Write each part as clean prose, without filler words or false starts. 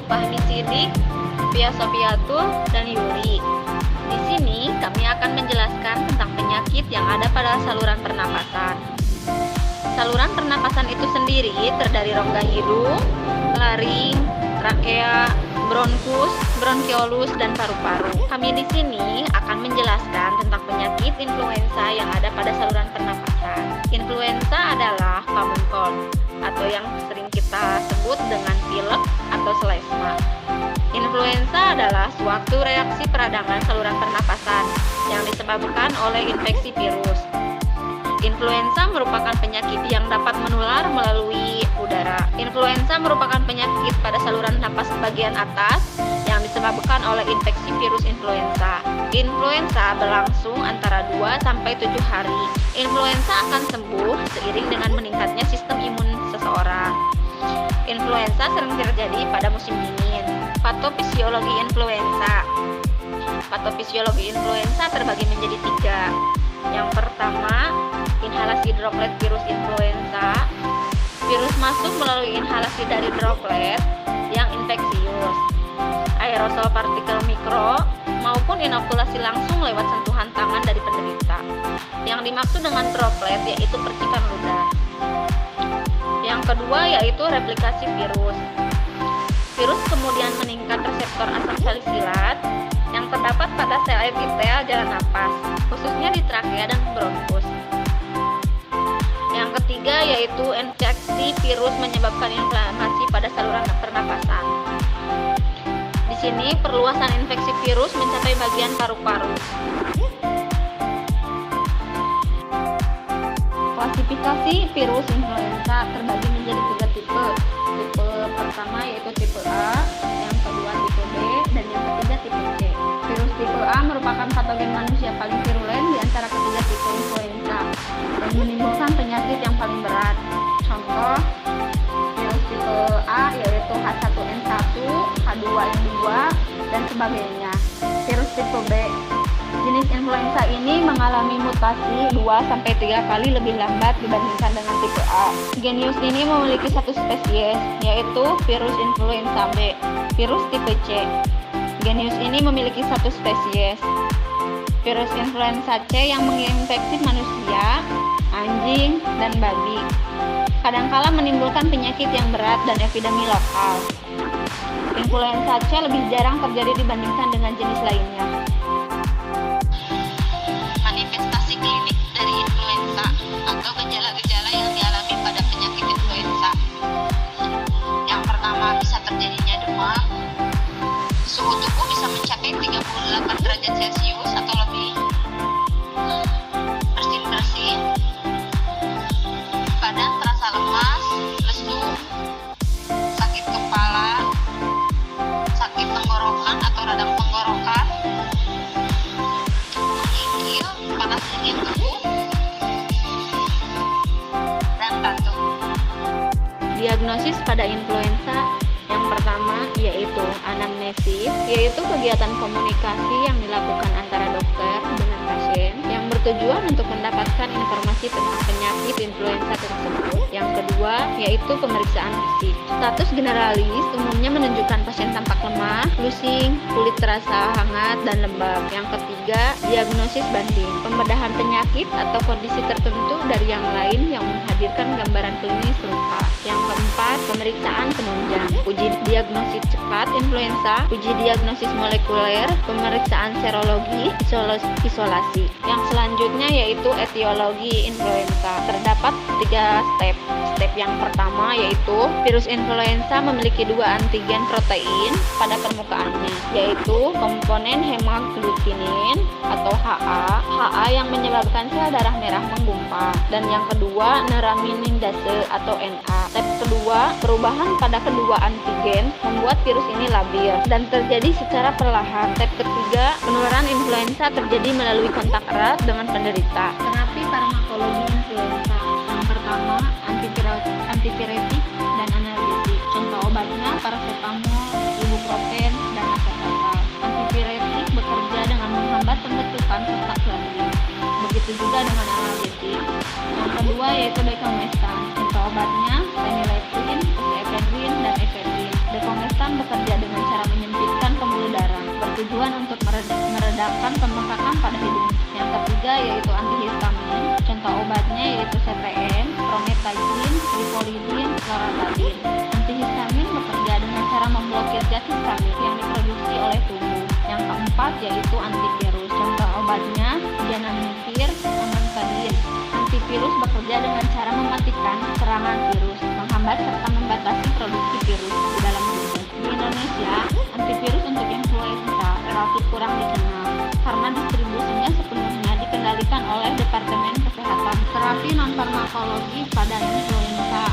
Fahmi Sidik, Pia Sofiatul, dan Yuli. Di sini kami akan menjelaskan tentang penyakit yang ada pada saluran pernapasan. Saluran pernapasan itu sendiri terdiri rongga hidung, laring, trakea, bronkus, bronkiolus, dan paru-paru. Kami di sini akan menjelaskan tentang penyakit influenza yang ada pada saluran pernapasan. Influenza adalah common cold atau yang sering kita sebut dengan pilek atau selesma. Influenza adalah suatu reaksi peradangan saluran pernapasan yang disebabkan oleh infeksi virus. Influenza merupakan penyakit yang dapat menular melalui udara. Influenza merupakan penyakit pada saluran napas bagian atas yang disebabkan oleh infeksi virus influenza. Influenza berlangsung antara 2-7 hari. Influenza akan sembuh seiring dengan meningkatnya sistem imun seseorang. Influenza sering terjadi pada musim dingin. Patofisiologi influenza. Patofisiologi influenza terbagi menjadi 3. Yang pertama, inhalasi droplet virus influenza. Virus masuk melalui inhalasi dari droplet yang infeksius, aerosol partikel mikro, maupun inokulasi langsung lewat sentuhan tangan dari penderita. Yang dimaksud dengan droplet yaitu percikan ludah. Yang kedua yaitu replikasi virus. Virus kemudian meningkat reseptor asam salisilat yang terdapat pada sel epitel jalan napas, khususnya di trakea dan bronkus. Yang ketiga yaitu infeksi virus menyebabkan inflamasi pada saluran pernapasan. Di sini perluasan infeksi virus mencapai bagian paru-paru. Klasifikasi virus influenza terbagi menjadi 3 tipe. Tipe pertama yaitu tipe A, yang kedua tipe B, dan yang ketiga tipe C. Virus tipe A merupakan patogen manusia paling virulen di antara ketiga tipe influenza dan menimbulkan penyakit yang paling berat. Contoh virus tipe A yaitu H1N1, H2N2, dan sebagainya. Virus tipe B, jenis influenza ini mengalami mutasi 2-3 kali lebih lambat dibandingkan dengan tipe A. Genus ini memiliki satu spesies, yaitu virus influenza B. Virus tipe C, genus ini memiliki satu spesies, virus influenza C yang menginfeksi manusia, anjing, dan babi. Kadangkala menimbulkan penyakit yang berat dan epidemi lokal. Influenza C lebih jarang terjadi dibandingkan dengan jenis lainnya. Manifestasi klinik dari influenza atau gejala-gejala yang dialami pada penyakit influenza. Yang pertama, bisa terjadinya demam. Suhu tubuh bisa mencapai 38 derajat Celcius atau lebih. Bersin-bersin. Badan terasa lemas, lesu, sakit kepala, sakit tenggorokan atau radang tenggorokan, menggigil, panas dingin tubuh, dan batuk. Diagnosis pada influenza yang pertama yaitu anamnesis, yaitu kegiatan komunikasi yang dilakukan antara dokter dengan pasien yang bertujuan untuk mendapatkan informasi tentang penyakit influenza tersebut. Yang kedua yaitu pemeriksaan fisik. Status generalis umumnya menunjukkan pasien tampak lemah, pusing, kulit terasa hangat dan lembab. Yang ketiga, diagnosis banding, pembedahan penyakit atau kondisi tertentu dari yang lain yang menghadirkan gambaran klinis serupa. Yang keempat, pemeriksaan penunjang, uji diagnosis cepat influenza, uji diagnosis molekuler, pemeriksaan serologi, isolasi. Yang selanjutnya yaitu etiologi influenza. Terdapat 3 step. Step yang pertama yaitu virus influenza memiliki 2 antigen protein pada permukaannya, yaitu komponen hemaglutinin atau HA yang menyebabkan sel darah merah menggumpal, dan yang kedua neuraminidase atau Na. Step kedua, perubahan pada kedua antigen membuat virus ini labil dan terjadi secara perlahan. Step ketiga, penularan influenza terjadi melalui kontak erat dengan penderita. Terapi farmakologi influenza. Yang pertama, antipiretik dan analgesik. Contoh obatnya paracetamol, ibuprofen, dan asetal. Antipiretik bekerja dengan menghambat pembentukan kontak lambung. Begitu juga dengan analgesik. Yang kedua yaitu decomestan. Contoh obatnya phenylephrine, epinephrine, dan efedrin. Decomestan Disinfektan bekerja dengan cara menyempitkan pembuluh darah, bertujuan untuk meredakan pembengkakan pada hidung. Yang ketiga yaitu antihistamin, contoh obatnya yaitu CTN, promethazine, ripolidin, loratadin. Antihistamin bekerja dengan cara memblokir zat histamin yang diproduksi oleh tubuh. Yang keempat yaitu antivirus, contoh obatnya zanamivir, amantadin. Antivirus bekerja dengan cara mematikan serangan virus, menghambat serta membatasi produksi virus di dalam tubuh. Di Indonesia, antivirus untuk influenza relatif kurang dikenal karena distribusinya sepenuhnya dikendalikan oleh Departemen Kesehatan. Terapi non-farmakologi pada influenza,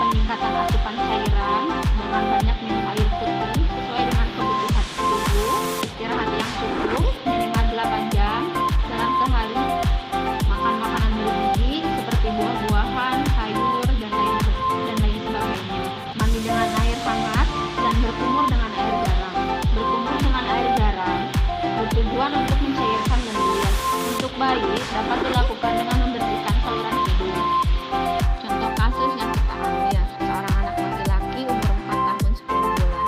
peningkatan asupan cairan dengan banyak minum air putih sesuai dengan kebutuhan tubuh, istirahat yang cukup minimal 8 jam dalam sehari, makan makanan bergizi seperti buah-buahan, sayur, dan lain sebagainya. Mandi dengan air hangat dan berkumur dengan air garam. Berkumur dengan air garam bertujuan untuk mencairkan lendir. Untuk bayi dapat dilakukan dengan membersihkan saluran hidung. Contoh kasus yang kita ambil, seorang anak laki-laki umur 4 tahun 10 bulan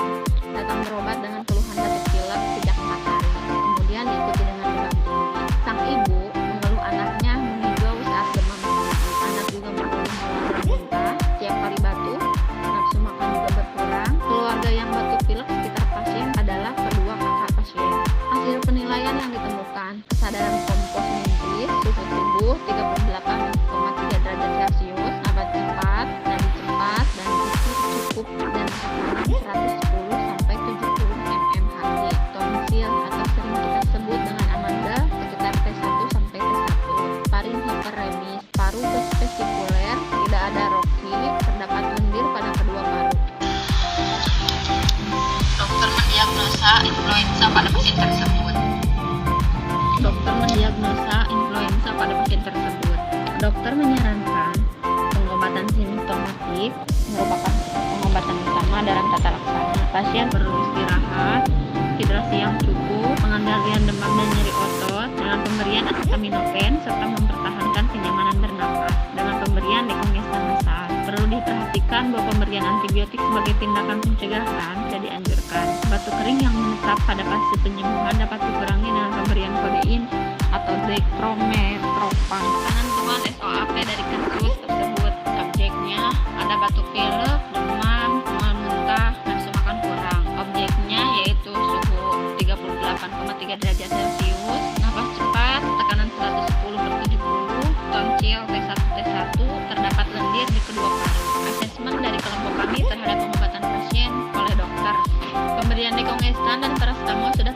datang berobat dengan keluhan batuk pilek sejak 4 hari, kemudian diikuti dengan demam tinggi. Sang ibu mengeluh anaknya mengigau saat demam tinggi. Anak juga mengeluh mual dan muntah setiap kali batuk, nafsu makan juga berkurang. Keluarga yang batuk pilek sekitar pasien adalah kedua kakak pasien. Hasil penilaian yang ditemukan, kesadaran kompos mentis, suhu tubuh 38,3 derajat Celcius, nafas cepat, nadi cepat, dan isi cukup, dan tekanan 110 sampai 70 mmHg. Tonsil atau sering kita sebut dengan amanda sekitar T1 sampai T1. Faring hiperemis, paru vesikuler, tidak ada roki, terdapat lendir pada kedua paru. Dokter mendiagnosa influenza pada pasien tersebut. Dokter mendiagnosa influenza pada pasien tersebut. Dokter menyarankan pengobatan simptomatik merupakan pengobatan utama dalam tata laksana. Pasien perlu istirahat, hidrasi yang cukup, pengendalian demam dan nyeri otot dengan pemberian acetaminophen serta mempertahankan kenyamanan bernapas dengan pemberian dekongestan massal. Perlu diperhatikan bahwa pemberian antibiotik sebagai tindakan pencegahan tidak dianjurkan. Batuk kering yang menetap pada fase penyembuhan dapat dikurangi dengan pemberian kodein atau dextromethorphan. Penentuan SOAP dari kasus tersebut, subjeknya ada batuk pilek, demam, mual muntah, nafsu makan kurang. Objeknya yaitu suhu 38,3 derajat Celcius, nafas cepat, tekanan 110/70, tonsil T1, terdapat lendir di kedua paru. Asesmen dari kelompok kami terhadap pengobatan pasien oleh dokter. Pemberian dekongestan dan paracetamol sudah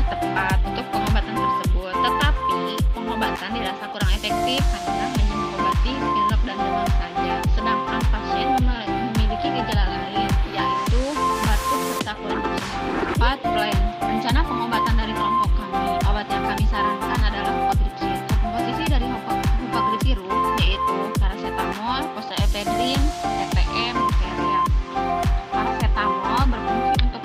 tepat untuk pengobatan tersebut, tetapi pengobatan dirasa kurang efektif karena hanya mengobati pilek dan demam saja. Sedangkan pasien memiliki gejala lain, yaitu batuk serta kurang nafsu makan. Plan rencana pengobatan dari kelompok kami. Obat yang kami sarankan adalah hupagripsir. Komposisi dari hupagripsirum yaitu paracetamol, posoepedrin, TPM, Valium. Paracetamol berfungsi untuk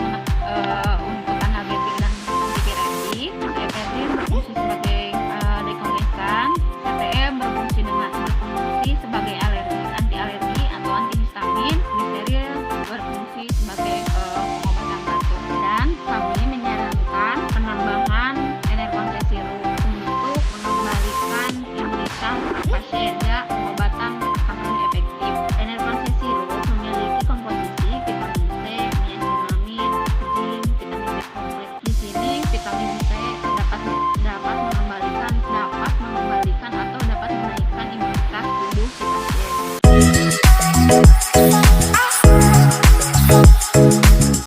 analgetik dan antipiretik. Posoepedrin berfungsi sebagai dekongestan. TPM berfungsi sebagai anti alergi atau antihistamin. Gliseril berfungsi sebagai pengobatan batuk. Dan kami menyarankan penambahan enervonsesirum untuk mengembalikan imunitas pasien ya pengobatan akan lebih efektif. Enervonsesirum memiliki komposisi vitamin C, niacinamide, zinc, vitamin B kompleks. Di sini vitamin C dapat mengembalikan atau dapat menaikkan imunitas tubuh si pasien.